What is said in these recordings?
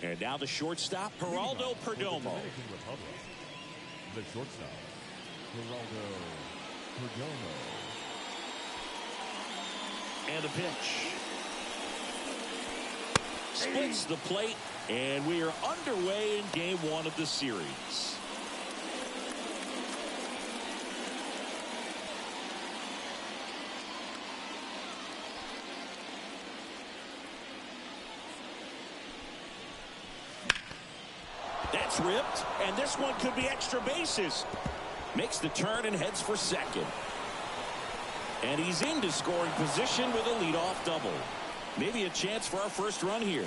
And now the shortstop, Geraldo Perdomo. The shortstop, Geraldo Perdomo. And a pitch. Splits the plate, and we are underway in game one of the series. That's ripped, and this one could be extra bases. Makes the turn and heads for second. And he's into scoring position with a leadoff double. Maybe a chance for our first run here.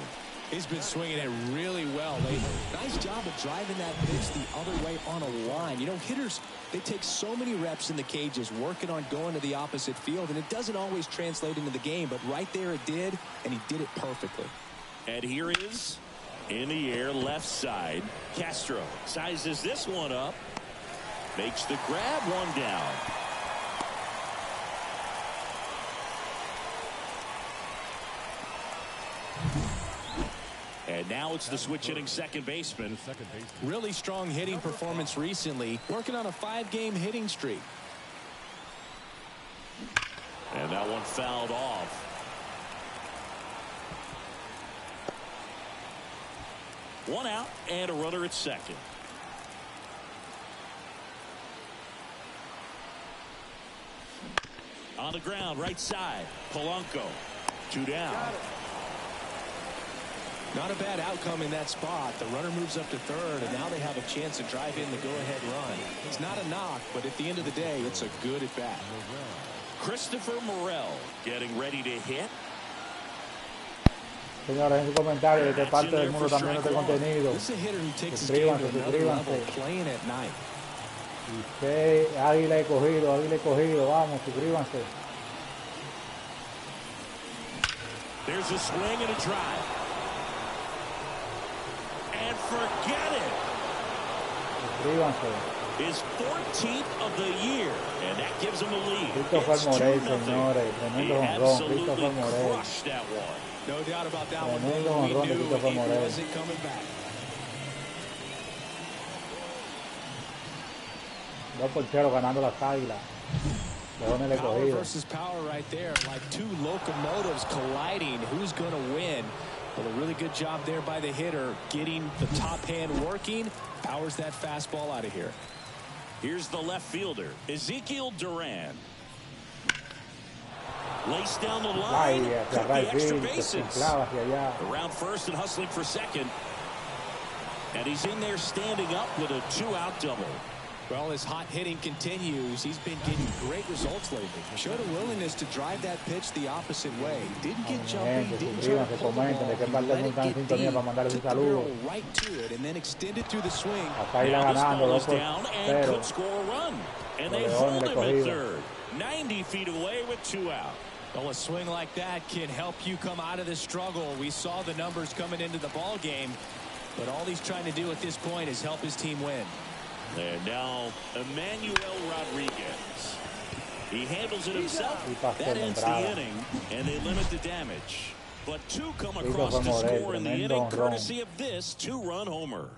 He's been swinging it really well lately. Nice job of driving that pitch the other way on a line. You know, hitters, they take so many reps in the cages working on going to the opposite field, and it doesn't always translate into the game, but right there it did, and he did it perfectly. And here is in the air, left side. Castro sizes this one up. Makes the grab, one down. And now it's the switch hitting second baseman. Really strong hitting performance recently. Working on a 5-game hitting streak. And that one fouled off. One out and a runner at second. On the ground, right side. Polanco. 2 down. Not a bad outcome in that spot. The runner moves up to third, and now they have a chance to drive in the go-ahead run. It's not a knock, but at the end of the day, it's a good at-bat. Christopher Morel getting ready to hit. Señores, en su comentario de qué parte del mundo también este contenido. Suscríbanse. Y usted, Águila Escondido, vamos, suscríbanse. There's a swing and a drive. And forget it. His 14th of the year, and that gives him a lead. Christopher Morel, señores, tremendo jonrón, Christopher Morel. Crushed that one. No doubt about that one. Tremendo jonrón de Christopher Morel. Wasn't coming back. 2-0 ganando las Águilas. Power versus power right there, like two locomotives colliding. Who's going to win? Well, a really good job there by the hitter, getting the top hand working. Powers that fastball out of here. Here's the left fielder, Ezekiel Duran. Laced down the line, could be extra bases. Around first and hustling for second. And he's in there standing up with a 2-out double. Well, his hot hitting continues. He's been getting great results lately. Showed a willingness to drive that pitch the opposite way. Didn't get jumpy, didn't try to pull the ball. Let it get deep, took the barrel right to it, and then extended through the swing. Now this ball is down and could score a run. And they hold him at third. 90 feet away with 2 out. Well, a swing like that can help you come out of this struggle. We saw the numbers coming into the ball game, but all he's trying to do at this point is help his team win. And now Emmanuel Rodriguez. He handles it himself. That ends the inning, and they limit the damage. But 2 come across to score in the inning, courtesy of this 2-run homer.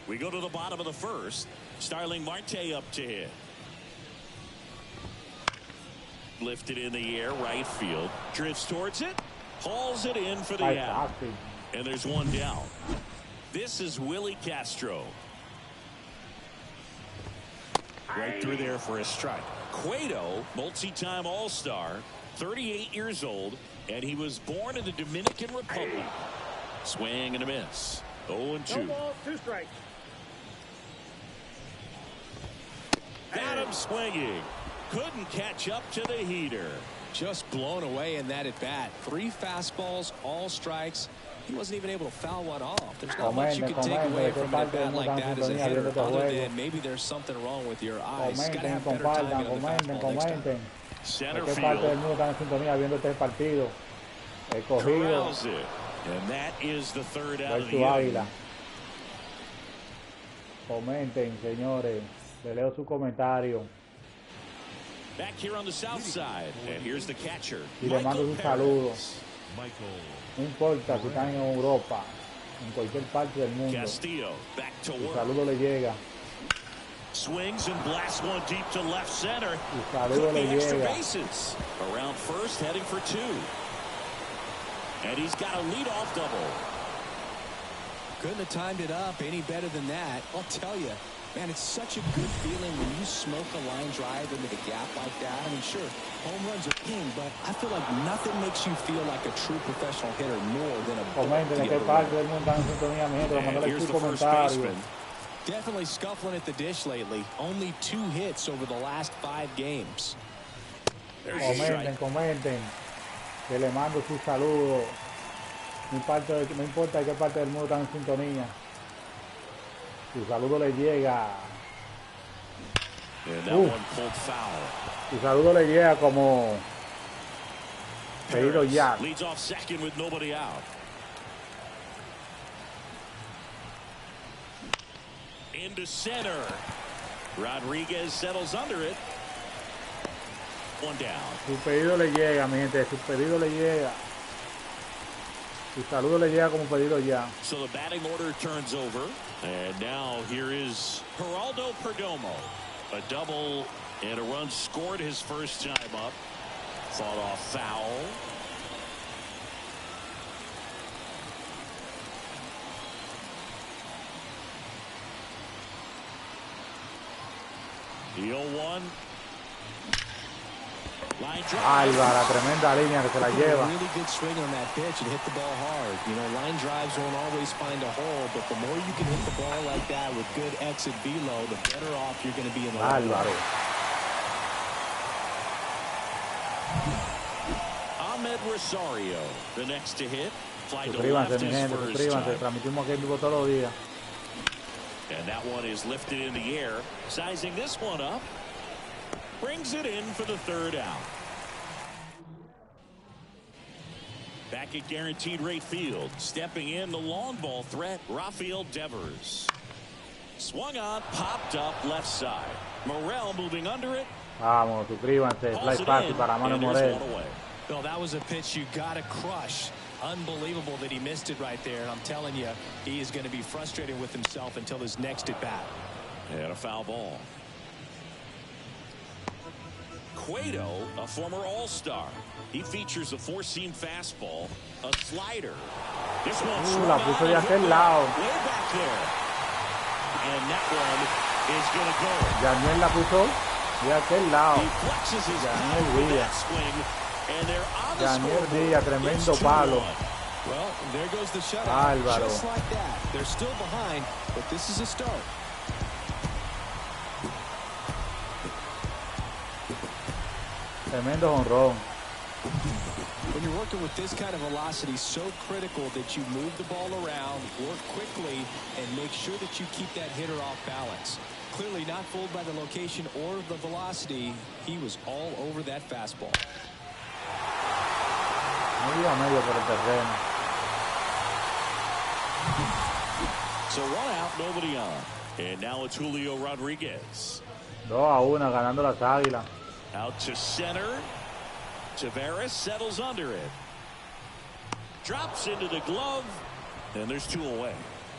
We go to the bottom of the first. Starling Marte up to hit. Lifted in the air, right field. Drifts towards it. Hauls it in for the out. And there's 1 down. This is Willie Castro. Right through there for a strike. Cueto, multi-time All-Star, 38 years old, and he was born in the Dominican Republic. Swing and a miss. 0-2. No ball, 2 strikes. Got him swinging. Couldn't catch up to the heater. Just blown away in that at-bat. 3 fastballs, all strikes. He wasn't even able to foul one off. There's not much you can take away from an at-bat like that as a hitter, other than maybe there's something wrong with your eyes. Got to have better timing on the fastball next time. Center field. Corrals it. And that is the 3rd out of the inning. Comenten, señores. Le leo su comentario. Back here on the south side, and here's the catcher. Y le mando un saludo. No importa si están en Europa, en cualquier parte del mundo. Castillo back to El work. saludo le llega. Swings and blasts one deep to left center. El saludo le Extra llega. bases. Around first, heading for 2. And he's got a leadoff double. Couldn't have timed it up any better than that. I'll tell you, man, it's such a good feeling when you smoke a line drive into the gap like that. I mean, sure, home runs are king, but I feel like nothing makes you feel like a true professional hitter more than a Comenten en qué parte del mundo están en sintonía, mi gente. Mandale su comentario. Definitely scuffling at the dish lately. Only 2 hits over the last 5 games. Comenten. Que le mando sus saludos. No importa de qué parte del mundo están en sintonía. Su saludo le llega. Su saludo le llega como pedido ya. Leads off second with nobody out. Into center. Rodriguez settles under it. 1 down. Su pedido le llega, mi gente. Su pedido le llega. Su saludo le llega como pedido ya. So the batting order turns over. And now here is Geraldo Perdomo. A double and a run scored his first time up. Fought off foul. The 0-1. Álvaro, tremenda línea que se la lleva. Really good swing on that pitch and hit the ball hard. You know, line drives won't always find a hole, but the more you can hit the ball like that with good exit velo, the better off you're going to be in the Álvaro. Ahmed Rosario, the next to hit. Fly to Suscríbanse, left mi his gente, first suscríbanse. time. Transmitimos aquí en vivo todos los días. And that one is lifted in the air. Sizing this one up. Brings it in for the 3rd out. Back at guaranteed rate field. Stepping in the long ball threat, Rafael Devers. Swung on, popped up left side. Morel moving under it. Vamos, suscríbanse. Fly fácil para Manuel Morel. Well, that was a pitch you got to crush. Unbelievable that he missed it right there. And I'm telling you, he is going to be frustrated with himself until his next at bat. And a foul ball. Cueto, a former All-Star. He features a 4-seam fastball, a slider. This one la puso de aquel lado. Way back there. And that one is going to go. Daniel la puso de aquel lado. He flexes his Daniel power with Díaz. that swing, and they're on the Daniel scoreboard. Díaz, tremendo It's palo. 2-1. Well, there goes the shutout. Álvaro. Just like that. They're still behind, but this is a start. Tremendo jonrón. When you're working with this kind of velocity, so critical that you move the ball around, work quickly, and make sure that you keep that hitter off balance. Clearly not fooled by the location or the velocity. He was all over that fastball. Medio a medio por el terreno. So 1 out, nobody on. And now it's Julio Rodriguez. 2-1 ganando las Águilas. Out to center. Tavares settles under it. Drops into the glove. And there's 2 away.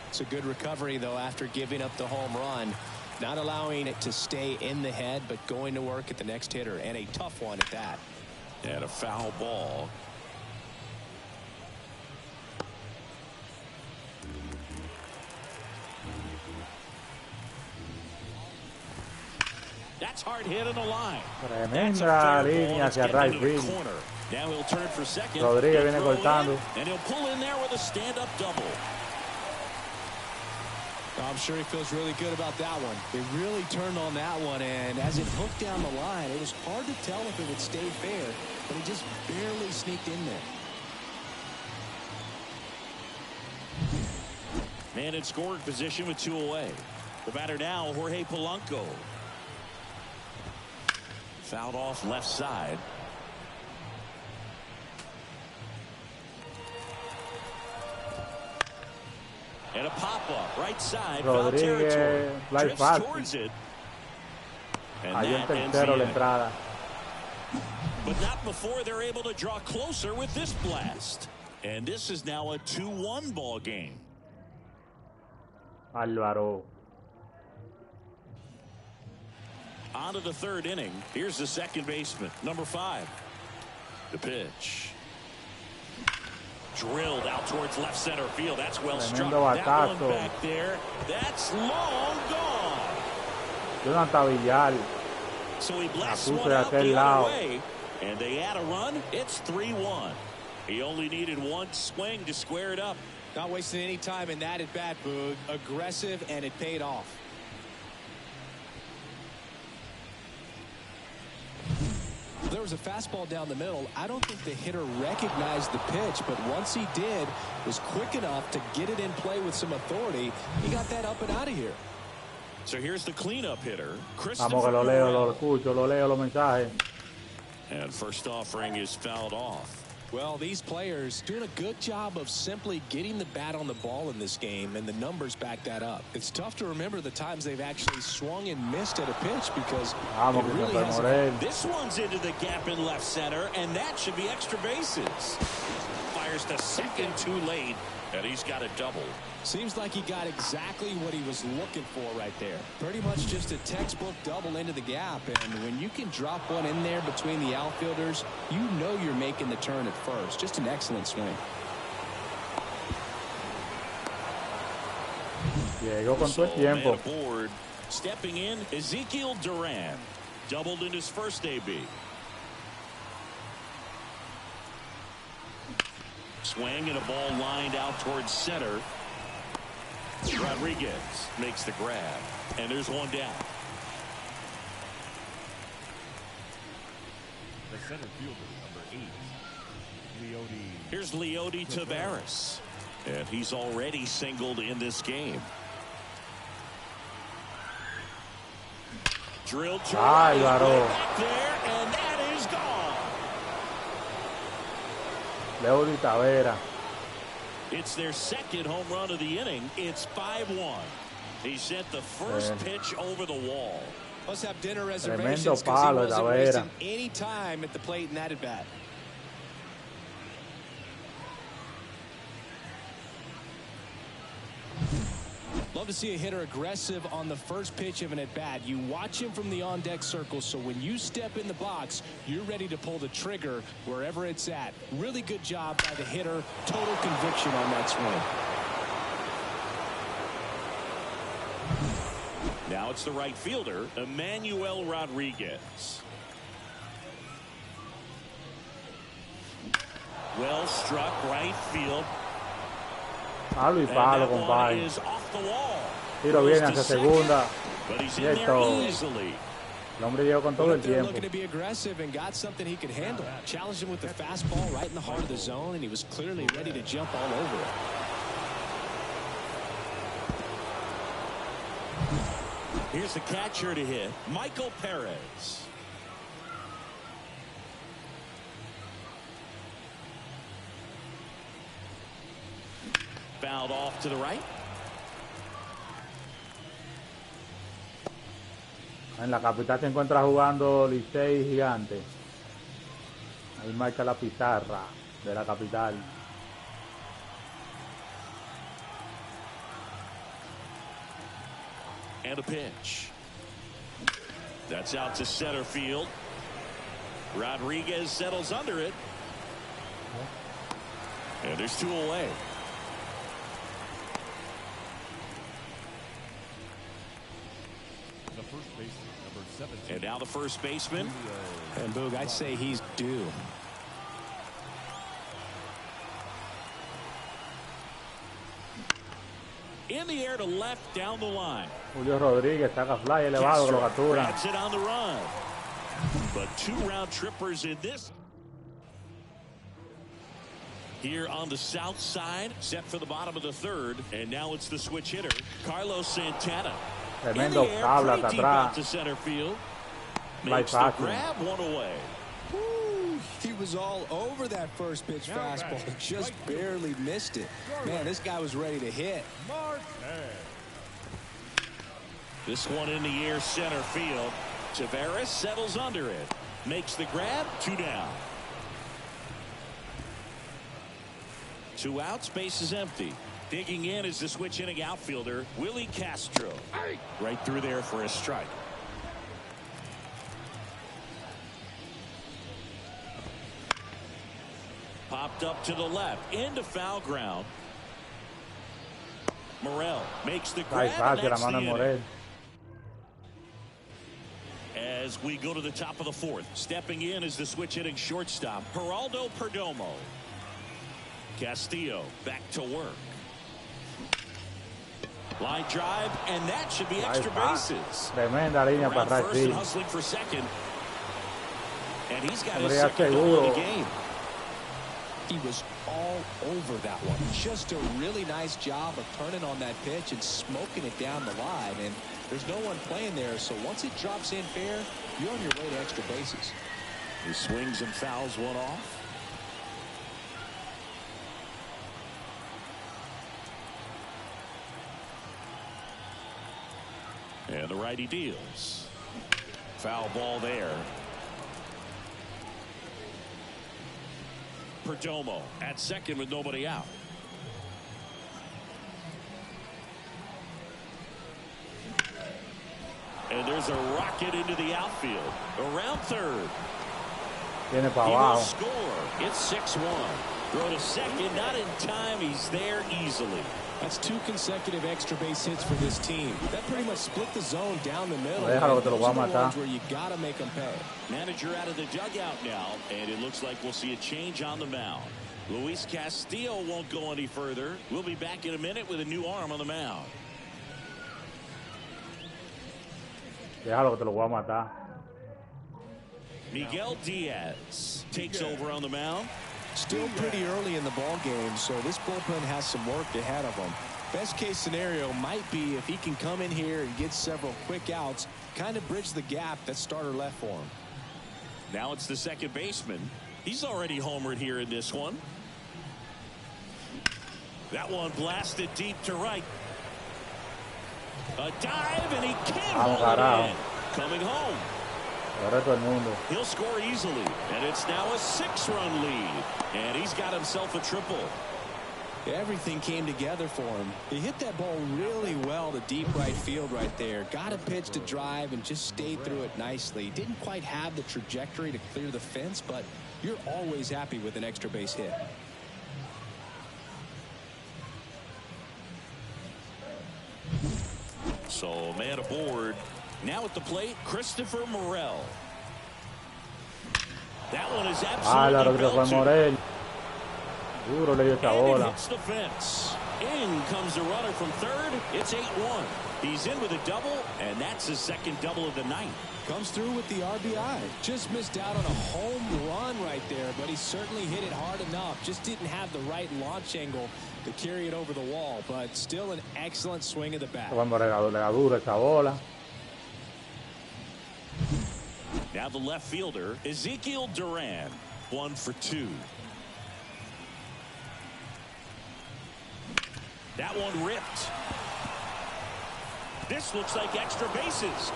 It's a good recovery, though, after giving up the home run. Not allowing it to stay in the head, but going to work at the next hitter. And a tough one at that. And a foul ball. That's hard hit on the line. Tremenda línea hacia right field. Now he'll turn for second. Rodríguez viene cortando. And he'll pull in there with a stand-up double. I'm sure he feels really good about that one. They really turned on that one, and as it hooked down the line, it was hard to tell if it would stay fair, but it just barely sneaked in there. Man in scoring position with 2 away. The batter now, Jorge Polanco. Fouled off left side. And a pop-up right side. Rodríguez, fly fast. Towards it. And Ahí en that ends tercero the la inning. entrada. but not before they're able to draw closer with this blast. And this is now a 2-1 ball game. Álvaro. On to the third inning. Here's the second baseman, number 5. The pitch. Drilled out towards left center field. That's well struck. That one back there. That's long gone. Jonathan Villar. So he blasts one out the other way. And they add a run. It's 3-1. He only needed one swing to square it up. Not wasting any time in that at bat, Boog. Aggressive, and it paid off. There was a fastball down the middle. I don't think the hitter recognized the pitch, but once he did, was quick enough to get it in play with some authority. He got that up and out of here. So here's the cleanup hitter, Vamos que lo leo, lo escucho, lo leo los mensajes. And first offering is fouled off. Well, these players doing a good job of simply getting the bat on the ball in this game, and the numbers back that up. It's tough to remember the times they've actually swung and missed at a pitch because it really hasn't. This one's into the gap in left center, and that should be extra bases. Fires to second too late, and he's got a double. Seems like he got exactly what he was looking for right there. Pretty much just a textbook double into the gap, and when you can drop one in there between the outfielders, you know you're making the turn at first. Just an excellent swing. Llegó con todo el tiempo. Aboard, stepping in, Ezekiel Duran doubled in his first AB. Swing and a ball lined out towards center. Rodriguez makes the grab, and there's one down. The center fielder, number 8, Leody. Here's Leody Taveras, and he's already singled in this game. Drilled to right back there, and that is gone. Leody Taveras. It's their second home run of the inning. It's 5-1. He sent the first pitch over the wall. Must have dinner reservations because he wasn't wasting any time at the plate in that at bat. Love to see a hitter aggressive on the first pitch of an at-bat. You watch him from the on-deck circle, so when you step in the box, you're ready to pull the trigger wherever it's at. Really good job by the hitter. Total conviction on that swing. Now it's the right fielder, Emmanuel Rodriguez. Well struck right field. Palo y palo, compadre. Tiro viene hacia segunda. Directo. El hombre llegó con todo el tiempo. Looking to be aggressive and got something he could handle. Challenged him with the fastball right in the heart of the zone, and he was clearly ready to jump all over it. Here's the catcher to hit, Michael Perez. Fouled off to the right. En la capital se encuentra jugando Licey Gigante. Ahí marca la pizarra de la capital. And a pitch. That's out to center field. Rodriguez settles under it. And there's two away. The first baseman, number 17. And now the first baseman. And Boog, I'd say he's due. In the air to left down the line. Julio Rodríguez saca fly elevado que lo captura. That's it on the run. But two round trippers in this. Here on the south side, set for the bottom of the third, and now it's the switch hitter, Carlos Santana. Tremendo cable hasta atrás. To center field. Makes the grab, one away. Woo, he was all over that first pitch fastball. Just barely missed it. Man, this guy was ready to hit. This one in the air center field. Taveras settles under it. Makes the grab. 2 down. 2 outs. Base is empty. Digging in is the switch inning outfielder, Willie Castro. Right through there for a strike. Popped up to the left. Into foul ground. Morel makes the grab. Fácil la That's mano the de inning. Morel. As we go to the top of the 4th. Stepping in is the switch hitting shortstop, Geraldo Perdomo. Castillo back to work. Line drive, and that should be extra bases. Tremenda línea para Around atrás, first and sí. hustling for second. And he's got his Hombre, ya second double of the seguro. game. He was all over that one. Just a really nice job of turning on that pitch and smoking it down the line. And there's no one playing there, so once it drops in fair, you're on your way to extra bases. He swings and fouls one off. And the righty deals. Foul ball there. Perdomo at second with nobody out. And there's a rocket into the outfield. Around third. Viene para He will abajo. score. It's 6-1. Throw to second. Not in time. He's there easily. That's 2 consecutive extra base hits for this team. That pretty much split the zone down the middle. Déjalo que te lo Those voy a are the matar. ones where you gotta make them pay. Manager out of the dugout now, and it looks like we'll see a change on the mound. Luis Castillo won't go any further. We'll be back in a minute with a new arm on the mound. Déjalo que te lo voy a matar. Miguel Diaz takes over on the mound. Still pretty early in the ball game, so this bullpen has some work ahead of him. Best case scenario might be if he can come in here and get several quick outs, kind of bridge the gap that starter left for him. Now it's the second baseman. He's already homered here in this one. That one blasted deep to right. A dive, and he can't hold it in. Coming home. Ahora todo el mundo. He'll score easily, and it's now a 6-run lead. And he's got himself a triple. Everything came together for him. He hit that ball really well to deep right field right there. Got a pitch to drive and just stayed through it nicely. Didn't quite have the trajectory to clear the fence, but you're always happy with an extra base hit. So man aboard. Now at the plate, Christopher Morel. That one is La absolutely que fue belted. Morel. Duro le dio esa And it bola. hits the fence. In comes the runner from third. It's 8-1. He's in with a double, and that's his second double of the night. Comes through with the RBI. Just missed out on a home run right there, but he certainly hit it hard enough. Just didn't have the right launch angle to carry it over the wall, but still an excellent swing of the bat. Cuando le da duro esa bola. Now the left fielder, Ezekiel Duran, 1 for 2. That one ripped. This looks like extra bases.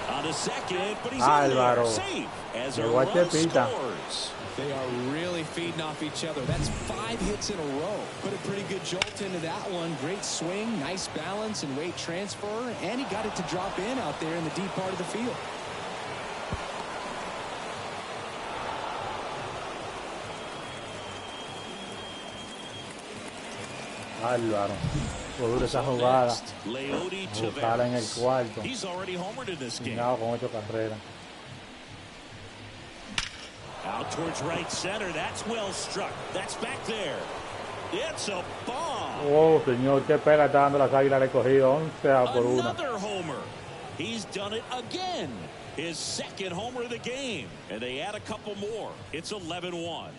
On a second, but he's in there. Álvaro. Safe as a Llegó a run Chepita. scores. They are really feeding off each other. That's 5 hits in a row. Put a pretty good jolt into that one. Great swing, nice balance and weight transfer, and he got it to drop in out there in the deep part of the field. Álvaro. Fue dura esa jugada. Next, Leody Buscarla en el Taveras. cuarto. He's already homered in this game. Chingado con 8 carreras. Out towards right center. That's well struck. That's back there. It's a bomb. Oh, señor, qué pega está dando las Águilas de Escogido. 11-1. Another homer. He's done it again. His second homer of the game. And they add a couple more. It's 11-1.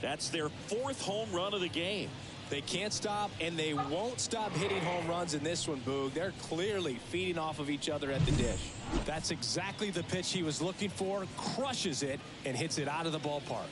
That's their 4th home run of the game. They can't stop, and they won't stop hitting home runs in this one, Boog. They're clearly feeding off of each other at the dish. That's exactly the pitch he was looking for, crushes it, and hits it out of the ballpark.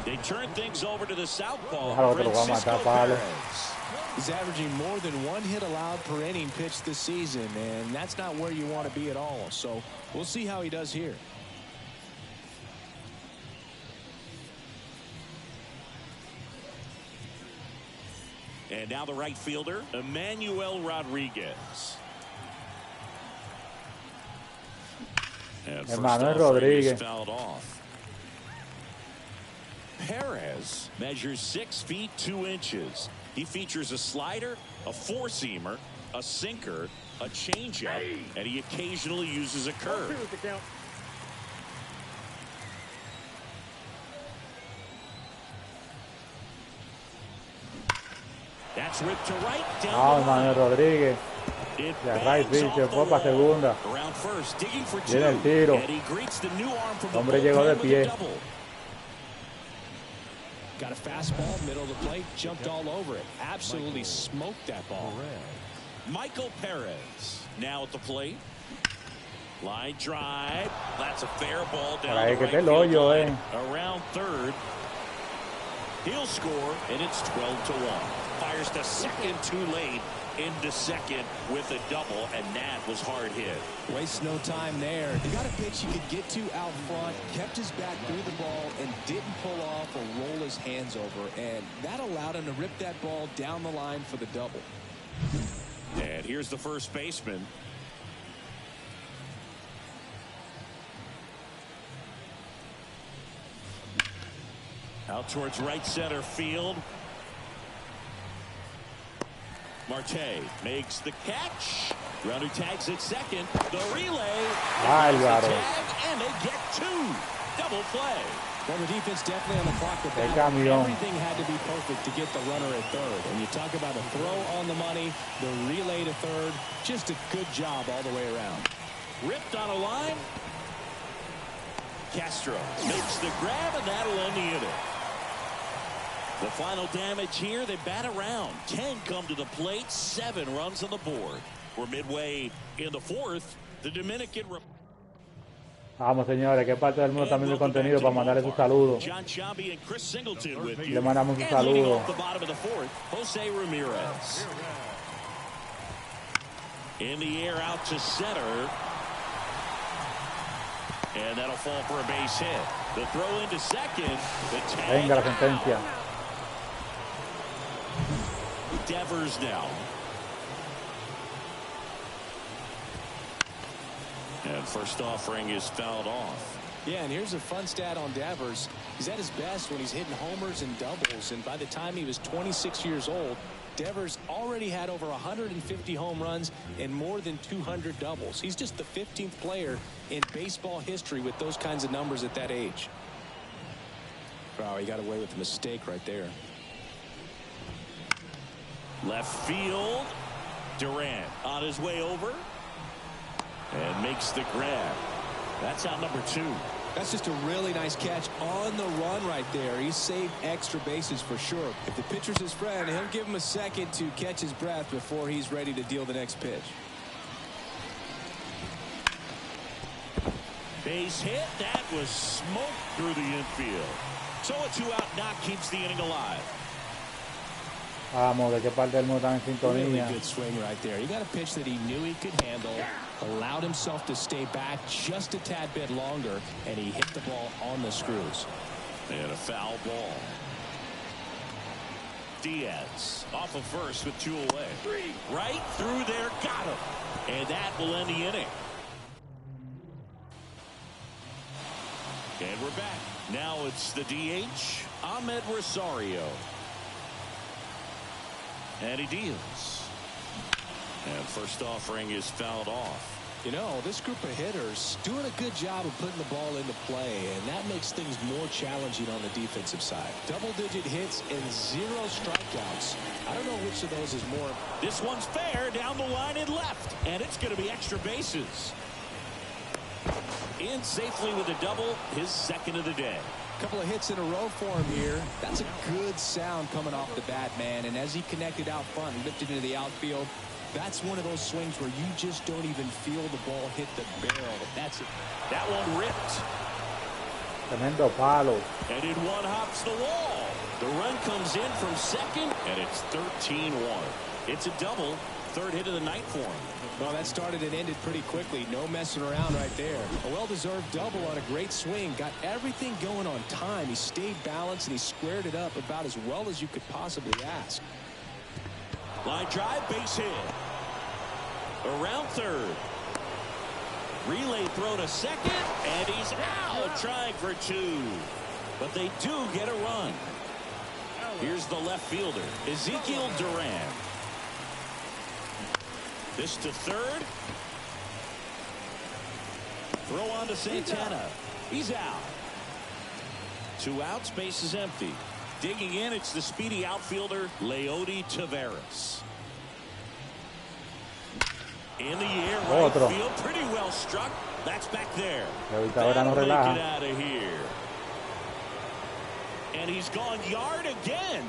They turn things over to the southpaw, Déjalo que lo va a Francisco matar, palo. Perez. He's averaging more than 1 hit allowed per inning pitched this season, and that's not where you want to be at all. So we'll see how he does here. And now the right fielder, Emmanuel Rodriguez. And first Emmanuel offering Rodriguez. is fouled off. Perez measures 6 feet 2 inches. He features a slider, a four-seamer, a sinker, a changeup, and he occasionally uses a curve. That's ripped to right down the Manuel line. Rodríguez. It De right bangs field, se off fue the para wall. segunda. Around first, digging for two. Viene el tiro. And he greets the new arm from the Hombre llegó de bullpen with pie. a double. Got a fastball, middle of the plate, jumped all over it. Absolutely smoked that ball. Michael Perez now at the plate. Line drive. That's a fair ball down Para the que right te el field hoyo, line. Around third. He'll score, and it's 12-1. Fires to second too late. Into second with a double, and that was hard hit. Waste no time there. He got a pitch he could get to out front, kept his back through the ball, and didn't pull off or roll his hands over. And that allowed him to rip that ball down the line for the double. And here's the first baseman. Out towards right center field. Marte makes the catch. Runner tags at second. The relay. Álvaro. The tag, and they get two. Double play. Well, the defense definitely on the clock with that. camión. Everything had to be perfect to get the runner at third. And you talk about a throw on the money, the relay to third. Just a good job all the way around. Ripped on a line. Castro makes the grab, and that'll end the inning. The final damage here, they bat around. 10 come to the plate, 7 runs on the board. We're midway in the fourth. The Dominican. Vamos, señores, que parte del mundo también del contenido para mandarle su saludo. John Sciambi and Chris Singleton with you. Le mandamos un And leading saludo. off the bottom of the fourth, Jose Ramirez. In the air out to center. And that'll fall for a base hit. The throw into second. The tag. Venga la sentencia. Devers now. And first offering is fouled off. Yeah, and here's a fun stat on Devers. He's at his best when he's hitting homers and doubles, and by the time he was 26 years old, Devers already had over 150 home runs and more than 200 doubles. He's just the 15th player in baseball history with those kinds of numbers at that age. Wow, he got away with a mistake right there. Left field. Durant on his way over. And makes the grab. That's out number 2. That's just a really nice catch on the run right there. He saved extra bases for sure. If the pitcher's his friend, he'll give him a second to catch his breath before he's ready to deal the next pitch. Base hit. That was smoked through the infield. So a 2-out knock keeps the inning alive. Vamos, de qué parte del mundo están en Really sintonía. good swing right there. He got a pitch that he knew he could handle, allowed himself to stay back just a tad bit longer, and he hit the ball on the screws. And a foul ball. Diaz off of first with 2 away. Right through there. Got him. And that will end the inning. And we're back. Now it's the DH, Ahmed Rosario. And he deals. And first offering is fouled off. You know, this group of hitters doing a good job of putting the ball into play, and that makes things more challenging on the defensive side. Double-digit hits and 0 strikeouts. I don't know which of those is more. This one's fair down the line and left. And it's going to be extra bases. In safely with a double, his second of the day. Couple of hits in a row for him here. That's a good sound coming off the bat, man. And as he connected out front and lifted into the outfield, that's one of those swings where you just don't even feel the ball hit the barrel. That's it. That one ripped. Tremendo palo. And in one hops the wall. The run comes in from second, and it's 13-1. It's a double. Third hit of the night for him. Well, that started and ended pretty quickly. No messing around right there. A well-deserved double on a great swing. Got everything going on time. He stayed balanced, and he squared it up about as well as you could possibly ask. Line drive, base hit. Around third. Relay throw to second, and he's out trying for two. But they do get a run. Here's the left fielder, Ezekiel Duran. This to third. Throw on to Santana. He's out. 2 outs, base is empty. Digging in, it's the speedy outfielder, Leody Taveras. In the air, right field, pretty well struck. That's back there. That'll make it out of here. And he's gone yard again.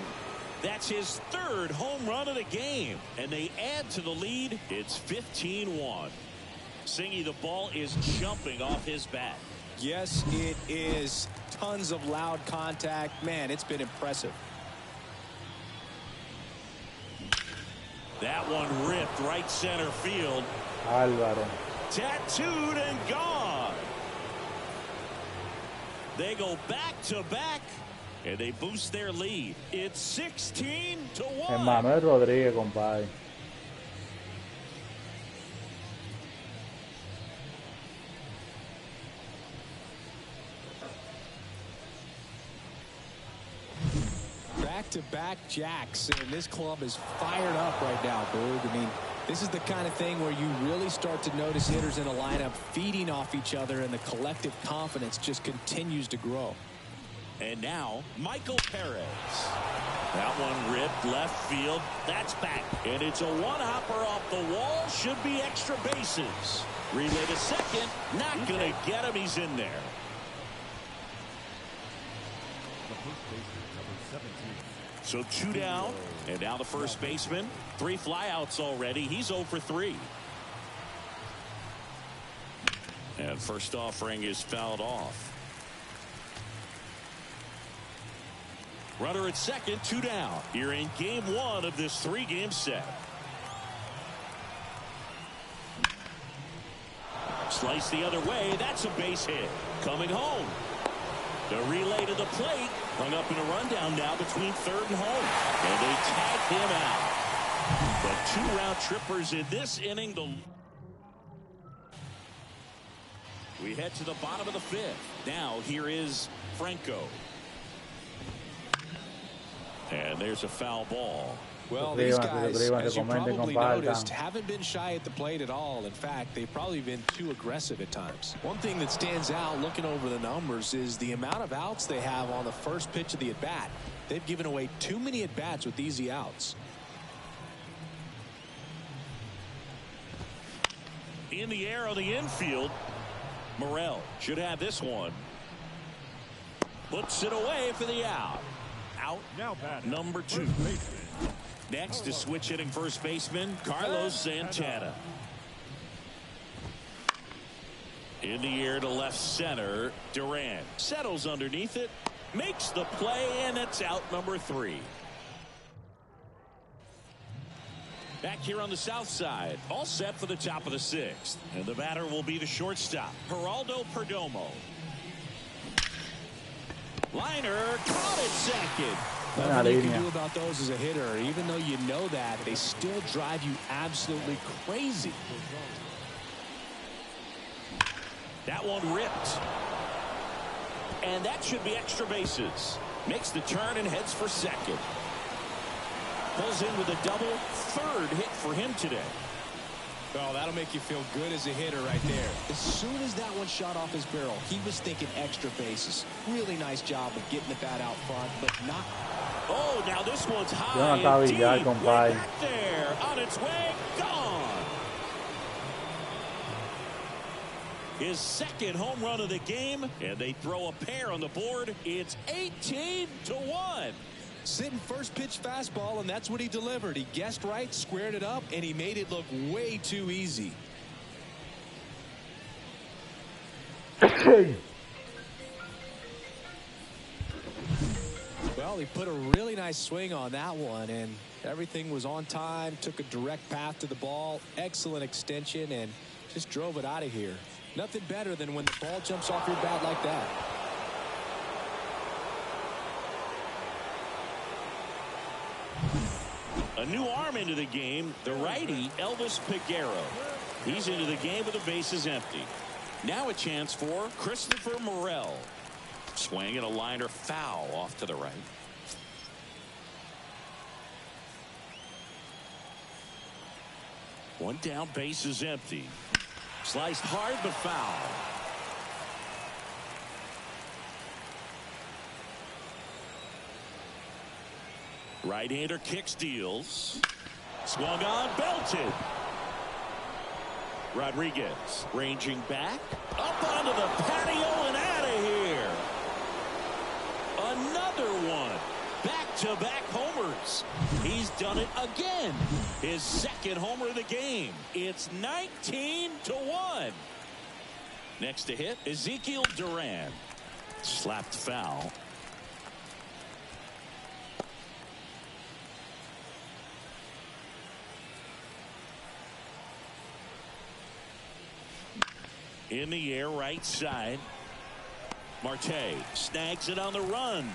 That's his third home run of the game. And they add to the lead. It's 15-1. Singy, the ball is jumping off his bat. Yes, it is. Tons of loud contact. Man, it's been impressive. That one ripped right center field. Álvaro. Tattooed and gone. They go back to back. And they boost their lead. It's 16-1. Emmanuel Rodríguez, compadre. Back-to-back jacks, and this club is fired up right now, Boog. I mean, this is the kind of thing where you really start to notice hitters in a lineup feeding off each other, and the collective confidence just continues to grow. And now, Michael Perez. That one ripped left field. That's back. And it's a one-hopper off the wall. Should be extra bases. Relay to second. Not going to get him. He's in there. So 2 down. And now the first baseman. 3 flyouts already. He's 0 for 3. And first offering is fouled off. Runner at second, 2 down. Here in game 1 of this 3-game set. Slice the other way. That's a base hit. Coming home. The relay to the plate. Hung up in a rundown now between third and home. And they tag him out. But 2 round trippers in this inning. We head to the bottom of the 5th. Now here is Franco. And there's a foul ball. Well, these guys, as you probably noticed, haven't been shy at the plate at all. In fact, they've probably been too aggressive at times. One thing that stands out looking over the numbers is the amount of outs they have on the first pitch of the at-bat. They've given away too many at-bats with easy outs. In the air on the infield, Morel should have this one. Puts it away for the out. Out number 2. Next to switch hitting first baseman Carlos Santana. In the air to left center, Duran settles underneath it, makes the play, and it's out number 3. Back here on the south side, all set for the top of the 6th. And the batter will be the shortstop, Geraldo Perdomo. Liner caught at second. Nothing you can do about those as a hitter. Even though you know that, they still drive you absolutely crazy. That one ripped. And that should be extra bases. Makes the turn and heads for second. Pulls in with a double. 3rd hit for him today. Oh, that'll make you feel good as a hitter right there. As soon as that one shot off his barrel, he was thinking extra bases. Really nice job of getting the bat out front, but not. Oh, now this one's high and deep. Way back there. On its way. Gone. His 2nd home run of the game, and they throw a pair on the board. It's 18-1. Sitting first pitch fastball, and that's what he delivered. He guessed right, squared it up, and he made it look way too easy. he put a really nice swing on that one, and everything was on time, took a direct path to the ball, excellent extension, and just drove it out of here. Nothing better than when the ball jumps off your bat like that. A new arm into the game, the righty Elvis Peguero. He's into the game with the bases empty. Now a chance for Christopher Morel. Swing and a liner foul off to the right. One down, base is empty. Sliced hard but foul. Right-hander kicks, deals. Swung on, belted. Rodriguez ranging back. Up onto the patio and out of here. Another one. Back-to-back homers. He's done it again. His second homer of the game. It's 19-1. Next to hit, Ezekiel Duran. Slapped foul. In the air, right side. Marte snags it on the run.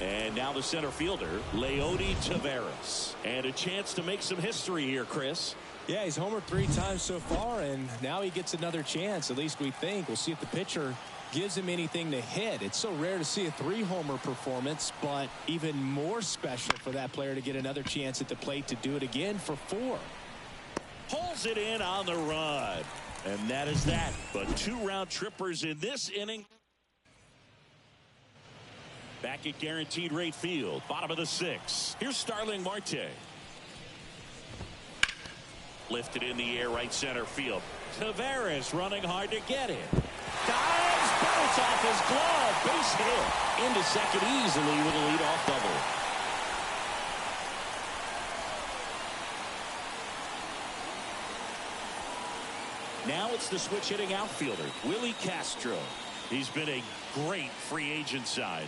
And now the center fielder, Leody Taveras. And a chance to make some history here, Chris. Yeah, he's homered 3 times so far, and now he gets another chance. At least we think. We'll see if the pitcher gives him anything to hit. It's so rare to see a 3-homer performance, but even more special for that player to get another chance at the plate to do it again for 4. Pulls it in on the run. And that is that. But 2 round trippers in this inning. Back at Guaranteed Rate Field. Bottom of the 6th. Here's Starling Marte. Lifted in the air, right center field. Taveras running hard to get it. Dives, bounce off his glove. Base hit. Into second easily with a leadoff double. Now it's the switch hitting outfielder, Willie Castro. He's been a great free agent sign.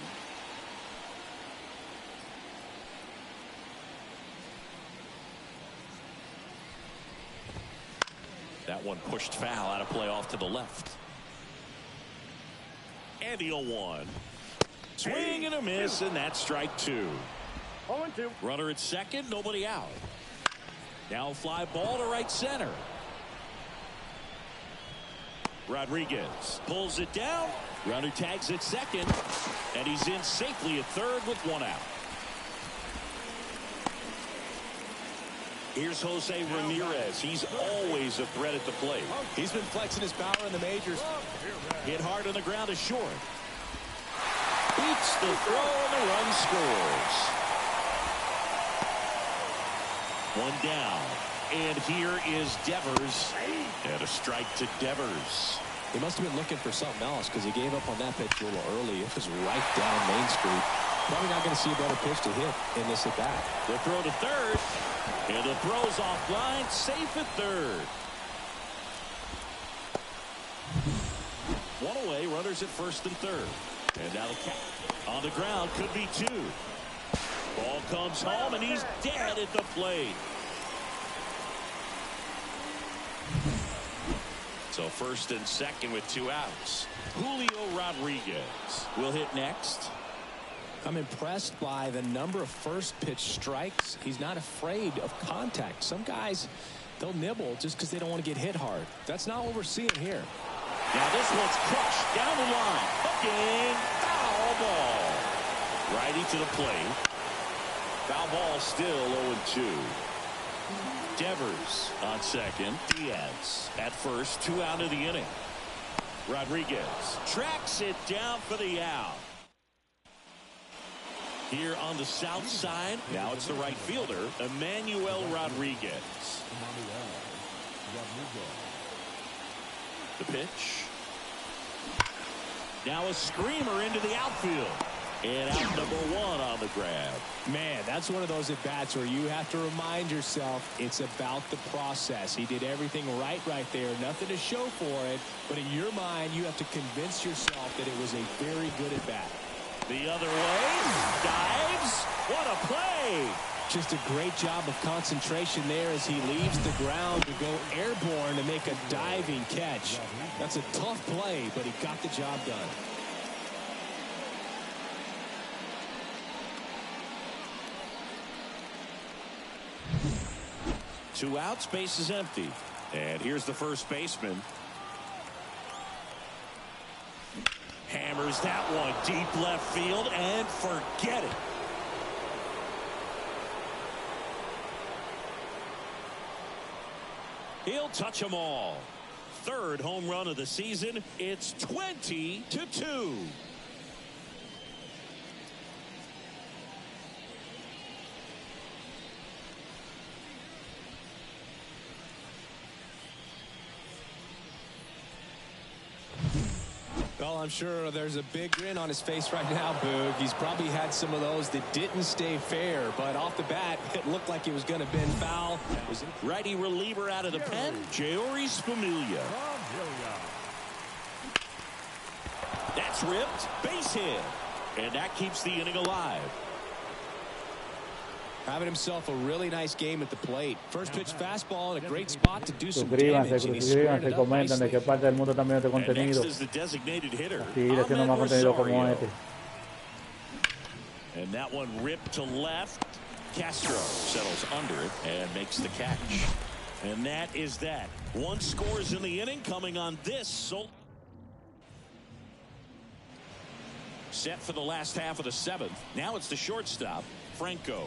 That one pushed foul out of play off to the left. And the 0-1. Swing and a miss, and that's strike 2. 0-2. Runner at second, nobody out. Now fly ball to right center. Rodriguez pulls it down. Runner tags at second. And he's in safely at third with 1 out. Here's Jose Ramirez. He's always a threat at the plate. He's been flexing his power in the majors. Hit hard on the ground is short. Beats the throw and the run scores. 1 down. And here is Devers. And a strike to Devers. He must have been looking for something else because he gave up on that pitch a little early. It was right down Main Street. Probably not going to see a better pitch to hit in this at bat. The throw to third. And the throw's offline. Safe at third. 1 away. Runners at first and third. And now the cat on the ground. Could be 2. Ball comes home and he's dead at the plate. So first and second with 2 outs. Julio Rodriguez will hit next. I'm impressed by the number of first pitch strikes. He's not afraid of contact. Some guys, they'll nibble just because they don't want to get hit hard. That's not what we're seeing here. Now this one's crushed down the line. Hooking. Foul ball. Righty to the plate. Foul ball still 0-2. Devers on second. Diaz at first. 2 out of the inning. Rodriguez tracks it down for the out. Here on the south side, now it's the right fielder, Emmanuel Rodriguez. The pitch. Now a screamer into the outfield. And out number one on the grab. Man, that's one of those at-bats where you have to remind yourself it's about the process. He did everything right there. Nothing to show for it. But in your mind, you have to convince yourself that it was a very good at-bat. The other way. Dives. What a play. Just a great job of concentration there as he leaves the ground to go airborne to make a diving catch. That's a tough play, but he got the job done. Two outs, base is empty. And here's the first baseman. Hammers that one deep left field and forget it. He'll touch them all. Third home run of the season. It's 20-2. Well, I'm sure there's a big grin on his face right now, Boog. He's probably had some of those that didn't stay fair, but off the bat, it looked like it was going to bend foul. Righty reliever out of the pen, Jeurys Familia. That's ripped, base hit, and that keeps the inning alive. Having himself a really nice game at the plate. First pitch fastball in a great spot to do some damage. Suscríbanse, comenten de qué parte del mundo también este contenido. Seguir haciendo más contenido como este. And that one ripped to left. Castro settles under it and makes the catch. And that is that. One scores in the inning coming on this. Set for the last half of the seventh. Now it's the shortstop, Franco.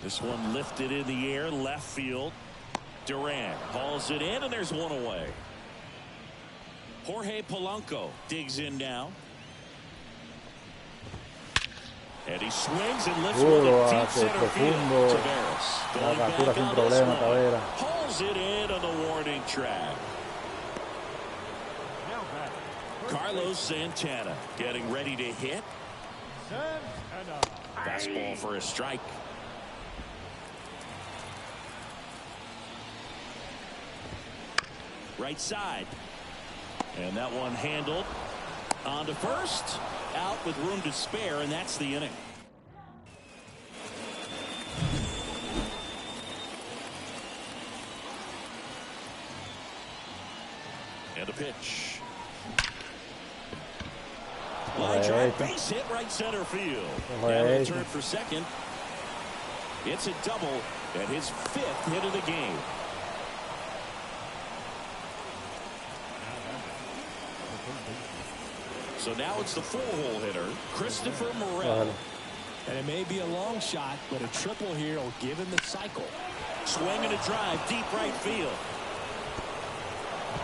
This one lifted in the air, left field. Duran hauls it in, and there's one away. Jorge Polanco digs in now. And he swings and lifts one to deep center field. Taveras going back on this one. Hauls it in on the warning track. Carlos Santana getting ready to hit. Fastball for a strike. Right side. And that one handled. On to first. Out with room to spare, and that's the inning. And a pitch. Line drive, base hit, right center field. Now he'll turn for second. It's a double, and his fifth hit of the game. So now it's the four-hole hitter, Christopher Morel. And it may be a long shot, but a triple here will give him the cycle. Swing and a drive, deep right field.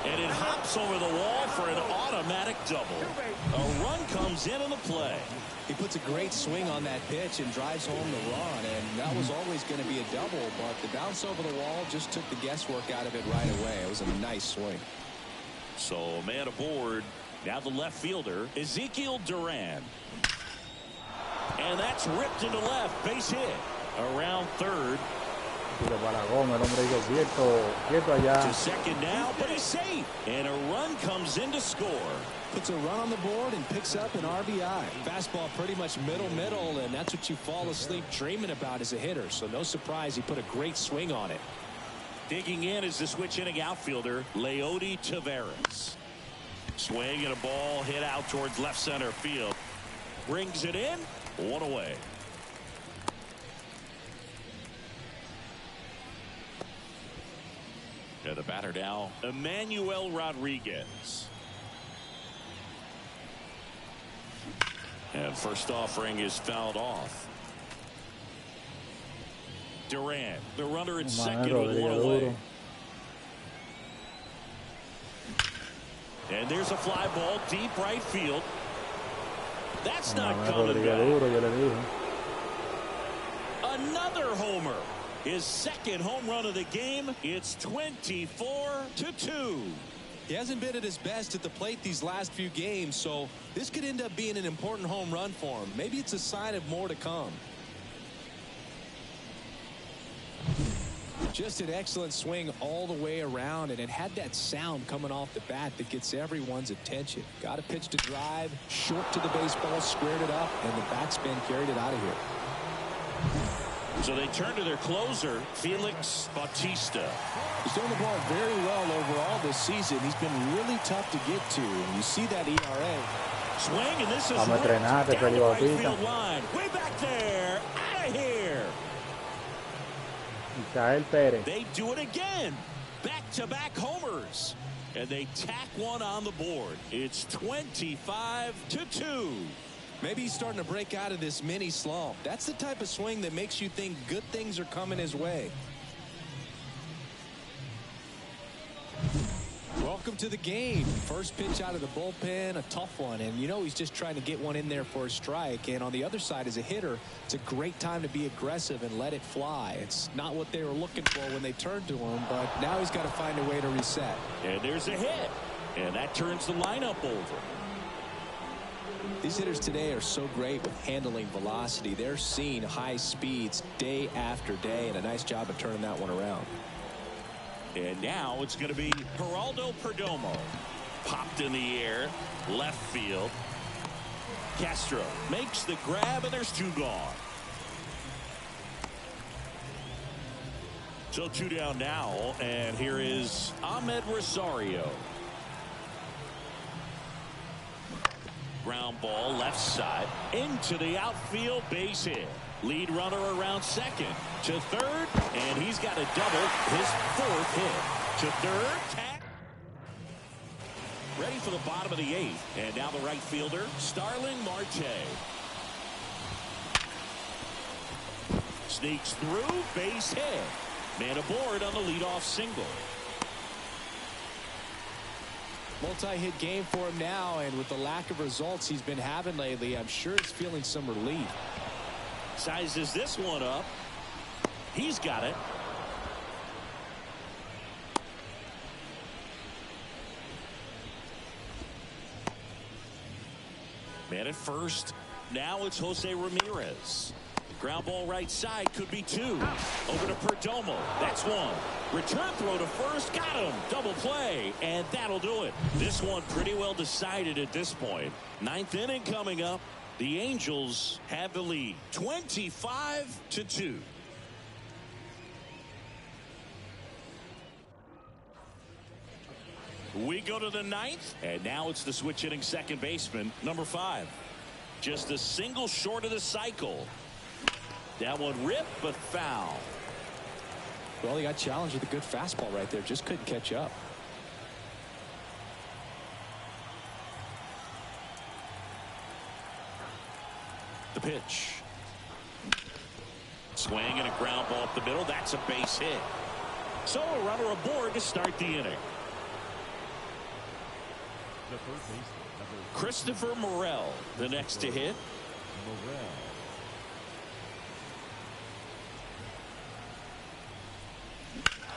And it hops over the wall for an automatic double. A run comes in on the play. He puts a great swing on that pitch and drives home the run, and that was always going to be a double, but the bounce over the wall just took the guesswork out of it right away. It was a nice swing. So, man aboard. Now the left fielder, Ezekiel Duran. And that's ripped into left. Base hit. Around third. To second now, but he's safe. And a run comes in to score. Puts a run on the board and picks up an RBI. Fastball pretty much middle, and that's what you fall asleep dreaming about as a hitter. So no surprise he put a great swing on it. Digging in is the switch inning outfielder, Leody Taveras. Swing and a ball hit out towards left center field. Brings it in. One away. And the batter now, Emmanuel Rodriguez. And first offering is fouled off. Duran, the runner at second with one away. And there's a fly ball deep right field. That's not coming back. Another homer. His second home run of the game. It's 24-2. He hasn't been at his best at the plate these last few games, so this could end up being an important home run for him. Maybe it's a sign of more to come. Just an excellent swing all the way around, and it had that sound coming off the bat that gets everyone's attention. Got a pitch to drive, short to the baseball, squared it up, and the backspin carried it out of here. So they turn to their closer, Felix Bautista. He's doing the ball very well overall this season. He's been really tough to get to. And you see that ERA. Swing, and this is Vamos a entrenarte, down the right Bautista. field line. Way back there. Out of here. Misael Pérez. They do it again. Back-to-back homers. And they tack one on the board. It's 25-2. Maybe he's starting to break out of this mini slump. That's the type of swing that makes you think good things are coming his way. Welcome to the game. First pitch out of the bullpen, a tough one. And you know he's just trying to get one in there for a strike. And on the other side, as a hitter, it's a great time to be aggressive and let it fly. It's not what they were looking for when they turned to him, but now he's got to find a way to reset. And there's a hit. And that turns the lineup over. These hitters today are so great with handling velocity. They're seeing high speeds day after day, and a nice job of turning that one around. And now it's going to be Geraldo Perdomo. Popped in the air, left field. Castro makes the grab, and there's two gone. So two down now, and here is Ahmed Rosario. Ground ball left side into the outfield, base hit. Lead runner around second to third, and he's got a double, his fourth hit. To third, tap. Ready for the bottom of the eighth, and now the right fielder, Starling Marte. Sneaks through, base hit. Man aboard on the leadoff single. Multi-hit game for him now, and with the lack of results he's been having lately, I'm sure he's feeling some relief. Sizes this one up. He's got it. Man at first. Now it's Jose Ramirez. Ground ball right side, could be two. Over to Perdomo. That's one. Return throw to first. Got him. Double play. And that'll do it. This one pretty well decided at this point. Ninth inning coming up. The Angels have the lead. 25-2. We go to the ninth. And now it's the switch hitting second baseman, number 5. Just a single short of the cycle. That one ripped, but foul. Well, he got challenged with a good fastball right there. Just couldn't catch up. The pitch. Swing and a ground ball up the middle. That's a base hit. So a runner aboard to start the inning. The third baseman, number Christopher Morel, the next to hit. Morel.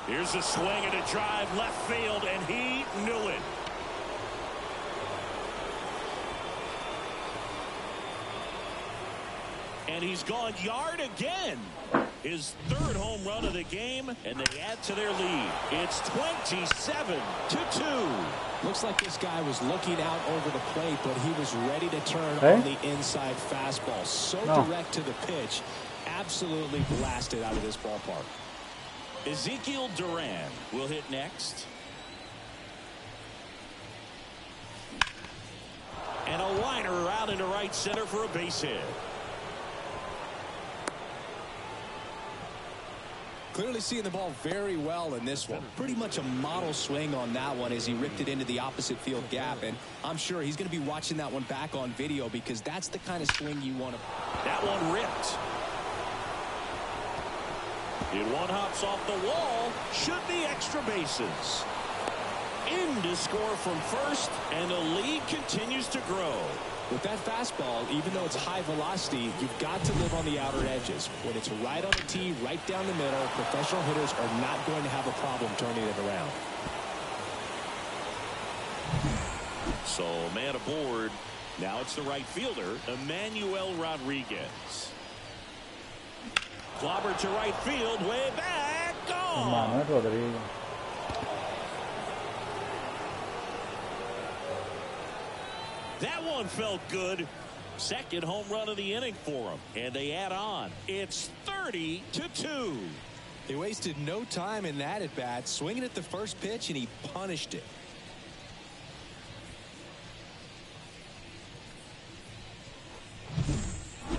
Here's a swing and a drive left field, and he knew it. And he's gone yard again. His third home run of the game, and they add to their lead. It's 27-2. Looks like this guy was looking out over the plate, but he was ready to turn on the inside fastball. So direct to the pitch. Absolutely blasted out of this ballpark. Ezekiel Duran will hit next. And a liner out into right center for a base hit. Clearly seeing the ball very well in this one. Pretty much a model swing on that one as he ripped it into the opposite field gap. And I'm sure he's going to be watching that one back on video because that's the kind of swing you want to. That one ripped. It one hops off the wall. Should be extra bases. In to score from first, and the lead continues to grow. With that fastball, even though it's high velocity, you've got to live on the outer edges. When it's right on the tee, right down the middle, professional hitters are not going to have a problem turning it around. So man aboard. Now it's the right fielder, Emmanuel Rodriguez. Clobber to right field, way back, gone. Manuel Rodriguez. That one felt good. Second home run of the inning for him. And they add on. It's 30-2. They wasted no time in that at bat, swinging at the first pitch, and he punished it.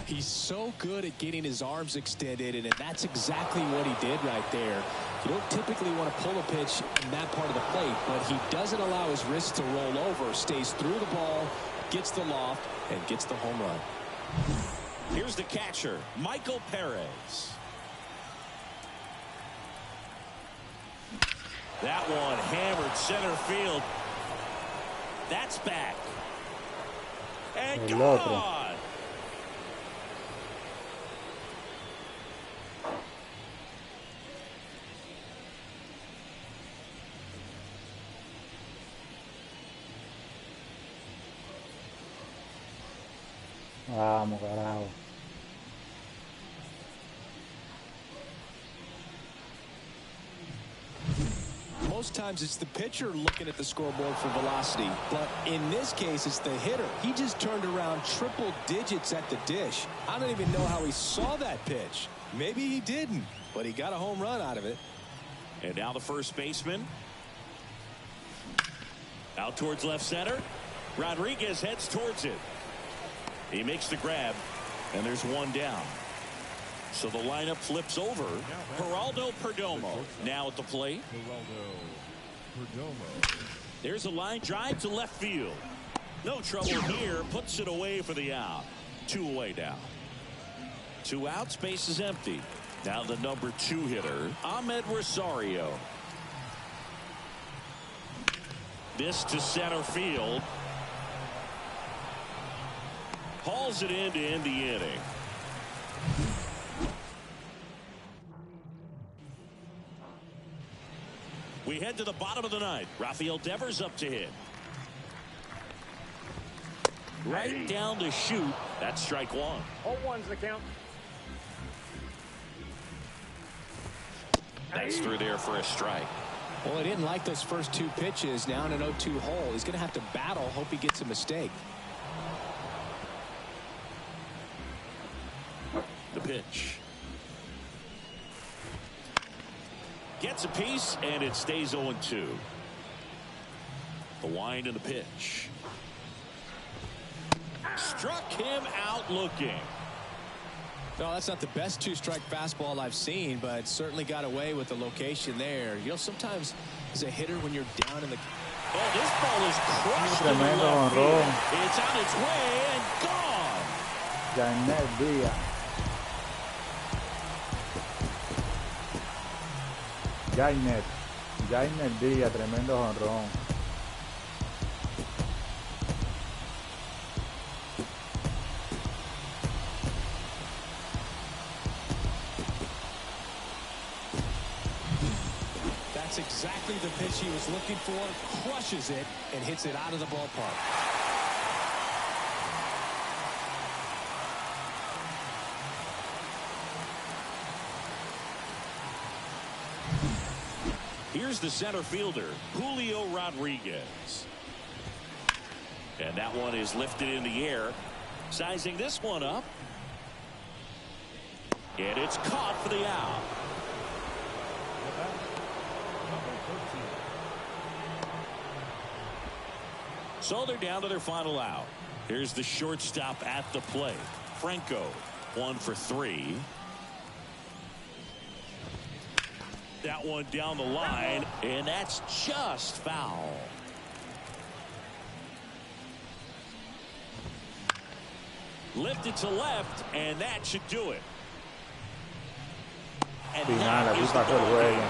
He's so good at getting his arms extended, and that's exactly what he did right there. You don't typically want to pull a pitch in that part of the plate, but he doesn't allow his wrist to roll over, stays through the ball, gets the loft, and gets the home run. Here's the catcher, Michael Perez. That one hammered center field. That's back. And gone. Vamos, carajo. Most times it's the pitcher looking at the scoreboard for velocity, but in this case it's the hitter. He just turned around triple digits at the dish. I don't even know how he saw that pitch. Maybe he didn't, but he got a home run out of it. And now the first baseman. Out towards left center. Rodriguez heads towards it. He makes the grab, and there's one down. So the lineup flips over. Geraldo Perdomo now at the plate. There's a line drive to left field. No trouble here. Puts it away for the out. 2 away now. 2 outs. Base is empty. Now the number 2 hitter, Ahmed Rosario. This to center field. Hauls it in to end the inning. We head to the bottom of the ninth. Rafael Devers up to hit. Right down to shoot. That's strike 1. 0-1's the count. That's through there for a strike. Well, he didn't like those first 2 pitches. Now in an 0-2 hole. He's going to have to battle. Hope he gets a mistake. The pitch. Gets a piece, and it stays 0-2. The wind and the pitch. Struck him out looking. No, that's not the best 2-strike fastball I've seen, but certainly got away with the location there. You know, sometimes as a hitter when you're down in the... Oh, this ball is crushed in the left field. It's on its way and gone. Janet Díaz. Janet Díaz, tremendo jonrón. That's exactly the pitch he was looking for. Crushes it and hits it out of the ballpark. Here's the center fielder, Julio Rodriguez. And that one is lifted in the air. Sizing this one up. And it's caught for the out. So they're down to their final out. Here's the shortstop at the plate. Franco, 1 for 3. That one down the line, and that's just foul. Lifted to left, and that should do it. And that is the ball game.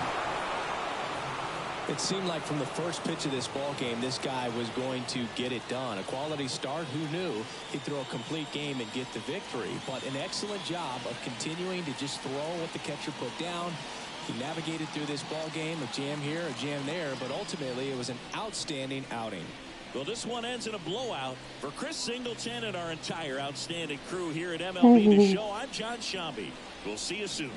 It seemed like from the first pitch of this ball game, this guy was going to get it done. A quality start. Who knew he'd throw a complete game and get the victory? But an excellent job of continuing to just throw what the catcher put down. He navigated through this ball game, a jam here, a jam there, but ultimately it was an outstanding outing. Well, this one ends in a blowout. For Chris Singleton and our entire outstanding crew here at MLB The Show, I'm John Shambi. We'll see you soon.